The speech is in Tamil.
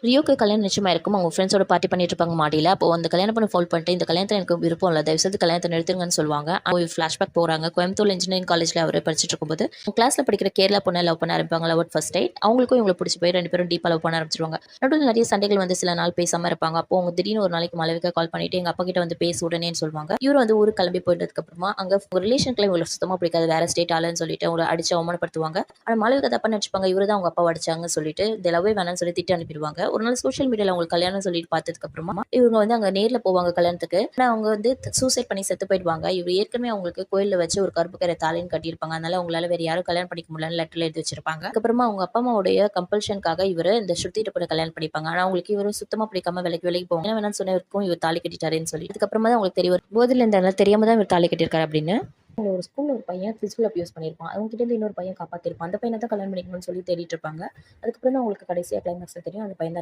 ரியோக்கு கல்யாணம் நிச்சயமாயிருக்கும். அவங்க ஃப்ரெண்ட்ஸோட பார்ட்டி பண்ணிட்டு இருப்பாங்க மாடியில. அப்போ அந்த கல்யாண பொண்ணு ஃபோன் பண்ணிட்டு, "இந்த கல்யாணத்துல எனக்கு விருப்பம் இல்ல. தயவுசெய்து கல்யாணத்த நிறுத்துங்கன்னு" சொல்லுவாங்க. அவங்க ஃபிளாஷ்பேக் போறாங்க. கோயம்புத்தூர்ல இன்ஜினியரிங் காலேஜ்ல அவரு படிச்சுட்டு இருக்கும்போது, கிளாஸ்ல படிக்கிற கேரளா பொண்ண லவ் பண்ண ஆரம்பிப்பாங்க. Love at first sight. அவங்களுக்கும் இவங்கள பிடிச்சு போய் 2 பேரும் டீப்பா லவ் பண்ண ஆரம்பிச்சுருவாங்க. நடுவுல நெறைய சண்டைகள் வந்து சில நாள் பேசாம இருப்பாங்க. அப்போ அவங்க திடீர்னு ஒரு நாளைக்கு மாளவிகா கால் பண்ணிட்டு, "எங்க அப்பா கிட்ட வந்து பேசு உடனேன்னு" சொல்லுவாங்க. இவரு வந்து ஊருக்கு கிளம்பி போயிட்டதுக்கு அப்புறமா, அங்க ஒரு ரிலேஷன்க்குலாம் இவங்களுக்கு சுத்தமா பிடிக்காது. வேற ஸ்டேட் ஆளுன்னு சொல்லிட்டு அவங்கள அடிச்சு அவமானப்படுத்துவாங்க. ஆனா மாளவிகா தப்பா நெனச்சுப்பாங்க. இவரு தான் அவங்க அப்பாவ அடிச்சாங்கன்னு சொல்லிட்டு, இந்த லவ்வே வேணாம்னு சொல்லி திட்டி அனுப்பிடுவாங்க. ஒரு நாள் சோஷியல் மீடியால அவங்களுக்கு கல்யாணம்னு சொல்லிட்டு பார்த்ததுக்கு அப்புறமா, இவங்க வந்து அங்க நேர்ல போவாங்க கல்யாணத்துக்கு. ஆனா அவங்க வந்து சூசைட் பண்ணி செத்து போயிடுவாங்க. இவரு ஏற்கனவே அவங்களுக்கு கோயில்ல வச்சு ஒரு கருப்பு கயிற தாலின்னு கட்டியிருப்பாங்க. அதனால அவங்களால வேற யாரும் கல்யாணம் பண்ணிக்க முடியலன்னு லெட்டர்ல எழுதி வச்சிருப்பாங்க. அதுக்கப்புறமா அவங்க அப்பா அம்மாவுடைய கம்பல்ஷனுக்காக இவரு இந்த ஸ்ருதிட்ட கூட கல்யாணம் பண்ணிப்பாங்க. ஆனா அவங்களுக்கு இவரு சுத்தமா பிடிக்காம விலகி விலகி போவாங்க. என்ன வேணாம்னு சொன்னவருக்கும் இவர் தாலி கட்டிட்டாருன்னு சொல்லி. அதுக்கப்புறமா தான் அவங்களுக்கு தெரிய வரும். போதையில இருந்தனால தெரியாம தான் இவர் தாலி கட்டியிருக்காரு அப்படின்னு. ஒரு ஸ்கூல்ல ஒரு பையன் பிசிக்கல் அபியூஸ் பண்ணியிருப்பான். அவங்க கிட்ட இருந்து இன்னொரு பையன் காப்பாத்திருப்பான். அந்த பையனை தான் கல்யாணம் பண்ணிக்கணும்னு சொல்லி தேடிட்டு இருப்பாங்க. அதுக்கப்புறம் தான் அவங்களுக்கு கடைசியா கிளைமாக்ஸ்ல தெரியும் அந்த பையன் தான்